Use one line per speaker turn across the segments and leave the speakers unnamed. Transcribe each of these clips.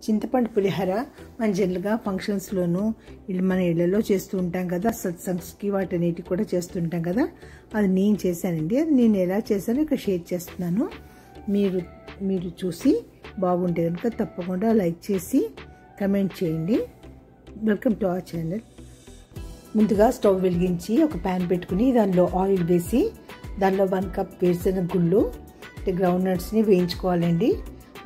చింతపండు పులిహోర మన జనరల్గా ఫంక్షన్స్లోనూ మన ఇళ్లలో చేస్తూ ఉంటాం కదా, సత్సంగ్స్కి వాటన్నిటికి కూడా చేస్తుంటాం కదా. అది నేను చేశానండి. అది నేను ఎలా చేశానో ఇక్కడ షేర్ చేస్తున్నాను. మీరు చూసి బాగుంటే కనుక తప్పకుండా లైక్ చేసి కమెంట్ చేయండి. Welcome to our channel. ముందుగా స్టవ్ వెలిగించి ఒక ప్యాన్ పెట్టుకుని దానిలో ఆయిల్ వేసి దానిలో 1 కప్ వేరుశనగ గుళ్ళు గ్రౌండ్ నట్స్ని వేయించుకోవాలండి.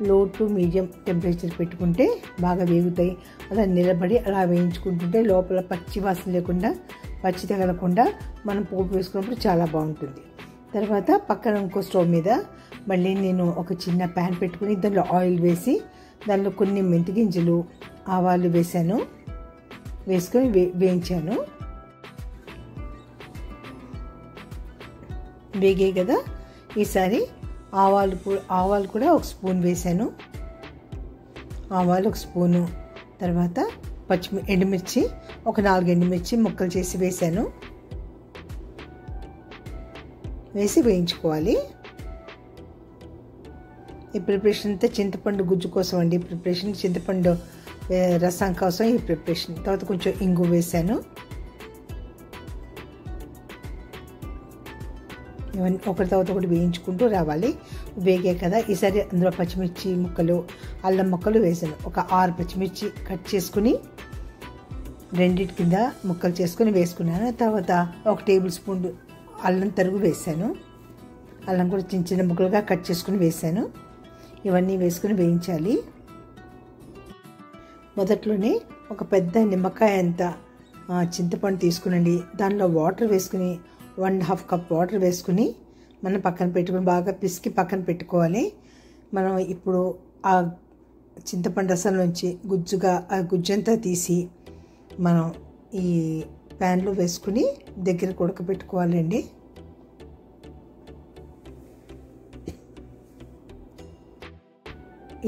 లో టు మీడియం టెంపరేచర్ పెట్టుకుంటే బాగా వేగుతాయి. అలా నిలబడి అలా వేయించుకుంటుంటే లోపల పచ్చి వాసన లేకుండా, పచ్చి తగలకుండా మనం పోపు వేసుకున్నప్పుడు చాలా బాగుంటుంది. తర్వాత పక్కన ఇంకో స్టవ్ మీద మళ్ళీ నేను ఒక చిన్న ప్యాన్ పెట్టుకుని దానిలో ఆయిల్ వేసి దానిలో కొన్ని మెంతి గింజలు, ఆవాలు వేసుకొని వేయించాను. వేగాయి కదా. ఈసారి ఆవాలు కూడా 1 స్పూన్ వేసాను. ఆవాలు 1 స్పూను. తర్వాత ఎండుమిర్చి ఒక 4 ఎండుమిర్చి ముక్కలు చేసి వేసాను. వేసి వేయించుకోవాలి. ఈ ప్రిపరేషన్ అంతా చింతపండు గుజ్జు కోసం అండి. ప్రిపరేషన్ చింతపండు రసం కోసం ఈ ప్రిపరేషన్. తర్వాత కొంచెం ఇంగు వేసాను. ఇవన్నీ ఒకటి తర్వాత ఒకటి వేయించుకుంటూ రావాలి. వేగాయి కదా. ఈసారి అందులో పచ్చిమిర్చి ముక్కలు, అల్లం ముక్కలు వేసాను. ఒక 6 పచ్చిమిర్చి కట్ చేసుకుని రెండింటి కింద ముక్కలు చేసుకుని వేసుకున్నాను. తర్వాత 1 టేబుల్ స్పూన్ అల్లం తరుగు వేసాను. అల్లం కూడా చిన్న చిన్న ముక్కలుగా కట్ చేసుకుని వేసాను. ఇవన్నీ వేసుకుని వేయించాలి. మొదట్లోనే ఒక పెద్ద నిమ్మకాయ అంత చింతపండు తీసుకునండి. దానిలో వాటర్ వేసుకుని 1.5 కప్ వాటర్ వేసుకుని మనం పక్కన పెట్టుకుని బాగా పిసికి పక్కన పెట్టుకోవాలి. మనం ఇప్పుడు ఆ చింతపండు రసం నుంచి ఆ గుజ్జంతా తీసి మనం ఈ ప్యాన్లో వేసుకుని దగ్గరకు ఉడకబెట్టుకోవాలండి.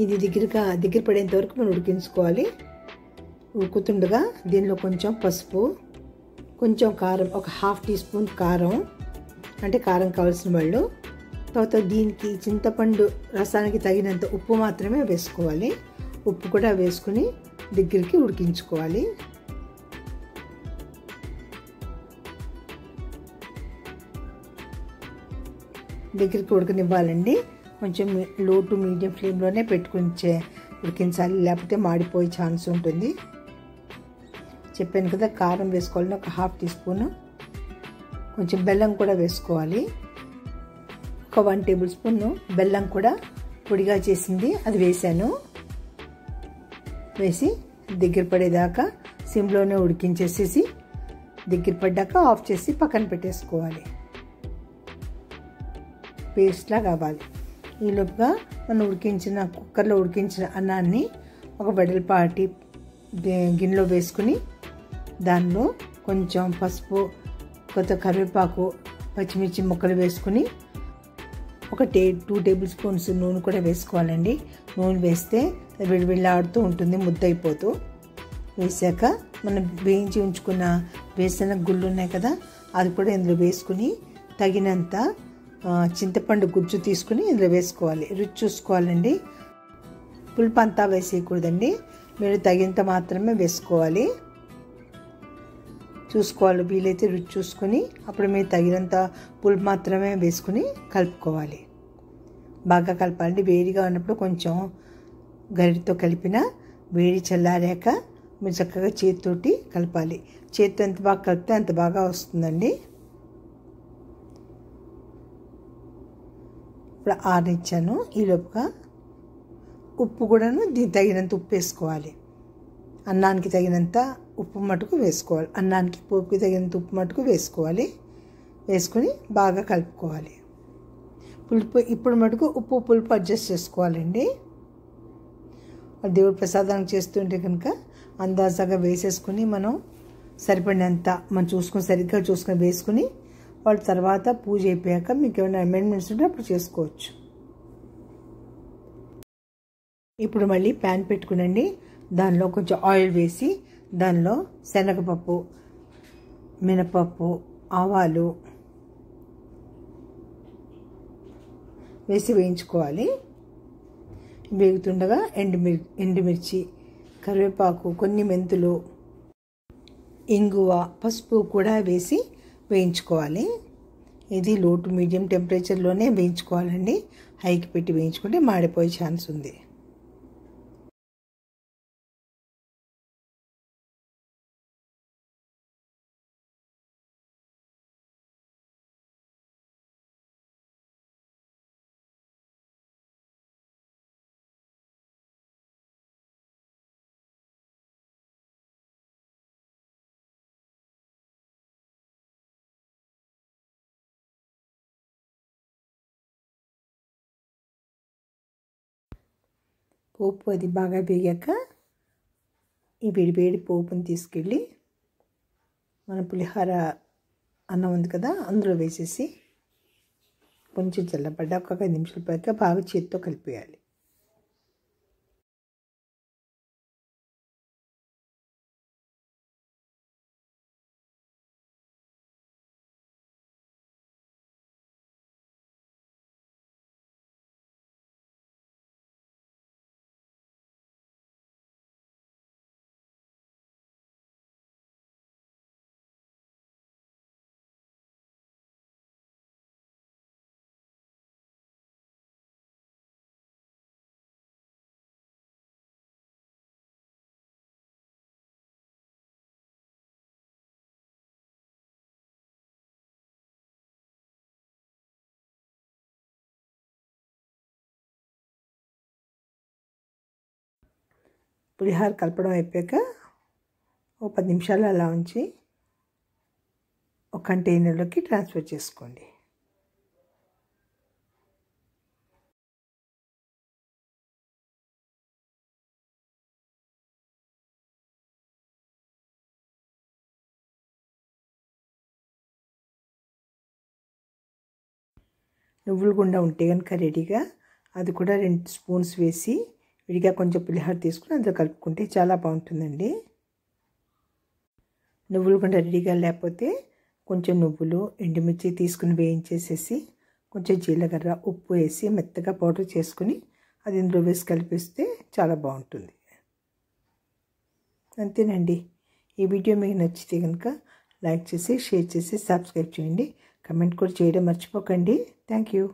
ఇది దగ్గర పడేంత వరకు మనం ఉడికించుకోవాలి. ఉడుకుతుండగా దీనిలో కొంచెం పసుపు, కొంచెం కారం, ఒక 1/2 టీ స్పూన్ కారం, అంటే కారం కావాల్సిన వాళ్ళు. తర్వాత దీనికి చింతపండు రసానికి తగినంత ఉప్పు మాత్రమే వేసుకోవాలి. ఉప్పు కూడా వేసుకుని దగ్గరికి ఉడికించుకోవాలి. దగ్గరికి ఉడకనివ్వాలండి. కొంచెం లో టు మీడియం ఫ్లేమ్లోనే పెట్టుకుని ఉడికించాలి, లేకపోతే మాడిపోయే ఛాన్స్ ఉంటుంది. చెప్పాను కదా, కారం వేసుకోవాలని ఒక 1/2 టీ స్పూను. కొంచెం బెల్లం కూడా వేసుకోవాలి. ఒక 1 టేబుల్ స్పూన్ బెల్లం కూడా పొడిగా చేసింది అది వేసాను. వేసి దగ్గర పడేదాకా సిమ్లోనే ఉడికించేసేసి దగ్గర పడ్డాక ఆఫ్ చేసి పక్కన పెట్టేసుకోవాలి. పేస్ట్లా కావాలి. ఈలోపుగా మనం కుక్కర్లో ఉడికించిన అన్నాన్ని ఒక వెడల్పాటి గిన్నెలో వేసుకుని దానిలో కొంచెం పసుపు, కొత్త కరివేపాకు, పచ్చిమిర్చి ముక్కలు వేసుకుని ఒక 2 టేబుల్ స్పూన్స్ నూనె కూడా వేసుకోవాలండి. నూనె వేస్తే విడివిళ్ళాడుతూ ఉంటుంది, ముద్దయిపోతూ. వేసాక మనం వేయించి ఉంచుకున్న వేరుశనగ గుళ్ళు ఉన్నాయి కదా, అది కూడా ఇందులో వేసుకుని తగినంత చింతపండు గుజ్జు తీసుకుని ఇందులో వేసుకోవాలి. రుచి చూసుకోవాలండి. పులుపు అంతా వేసేయకూడదండి. మీరు తగినంత మాత్రమే వేసుకోవాలి. చూసుకోవాలి, వీలైతే రుచి చూసుకొని అప్పుడు మీరు తగినంత పులుపు మాత్రమే వేసుకుని కలుపుకోవాలి. బాగా కలపాలండి. వేడిగా ఉన్నప్పుడు కొంచెం గరిటతో కలిపిన వేడి చల్లారాక మీరు చక్కగా చేతితోటి కలపాలి. చేతితో ఎంత బాగా కలిపితే అంత బాగా వస్తుందండి. ఇప్పుడు ఆరనిచ్చాను. ఈలోపుగా ఉప్పు కూడాను దీనికి తగినంత ఉప్పు వేసుకోవాలి. అన్నానికి తగినంత ఉప్పు మటుకు వేసుకోవాలి. అన్నానికి పోపుకి తగినంత ఉప్పు మటుకు వేసుకోవాలి. వేసుకొని బాగా కలుపుకోవాలి. పులుపు ఇప్పుడు మటుకు ఉప్పు పులుపు అడ్జస్ట్ చేసుకోవాలండి. దేవుడు ప్రసాదానికి చేస్తుంటే కనుక అందాజాగా వేసేసుకుని మనం సరిపడినంత మనం సరిగ్గా చూసుకొని వేసుకుని వాళ్ళ తర్వాత పూజ అయిపోయాక మీకు ఏమైనా అమెండ్మెంట్స్ ఉంటే అప్పుడు చేసుకోవచ్చు. ఇప్పుడు మళ్ళీ ప్యాన్ పెట్టుకునండి. దానిలో కొంచెం ఆయిల్ వేసి దానిలో శనగపప్పు, మినపప్పు, ఆవాలు వేసి వేయించుకోవాలి. వేగుతుండగా ఎండుమిర్చి, కరివేపాకు, కొన్ని మెంతులు, ఇంగువ, పసుపు కూడా వేసి వేయించుకోవాలి. ఇది లో టు మీడియం టెంపరేచర్లోనే వేయించుకోవాలండి. హైకి పెట్టి వేయించుకుంటే మాడిపోయే ఛాన్స్ ఉంది. పోపు అది బాగా వేగాక ఈ వేడి పోపుని తీసుకెళ్ళి మన పులిహోర అన్నం ఉంది కదా అందులో వేసేసి కొంచెం చల్లబడ్డ ఒక 5 నిమిషాల పాటు బాగా చేతితో కలిపేయాలి. పులిహోర కలపడం అయిపోయాక ఒక 10 నిమిషాలు అలా ఉంచి ఒక కంటైనర్లోకి ట్రాన్స్ఫర్ చేసుకోండి. నువ్వుల గుండ ఉంటే కనుక రెడీగా అది కూడా 2 స్పూన్స్ వేసి విడిగా కొంచెం పులిహోర తీసుకుని అందులో కలుపుకుంటే చాలా బాగుంటుందండి. నువ్వుల గుండ రెడీగా లేకపోతే కొంచెం నువ్వులు, ఎండుమిర్చి తీసుకుని వేయించేసేసి కొంచెం జీలకర్ర, ఉప్పు వేసి మెత్తగా పౌడర్ చేసుకుని అది ఇందులో వేసి కలిపిస్తే చాలా బాగుంటుంది. అంతేనండి. ఈ వీడియో మీకు నచ్చితే కనుక లైక్ చేసి, షేర్ చేసి, సబ్స్క్రైబ్ చేయండి. కమెంట్ కూడా చేయడం మర్చిపోకండి. Thank you.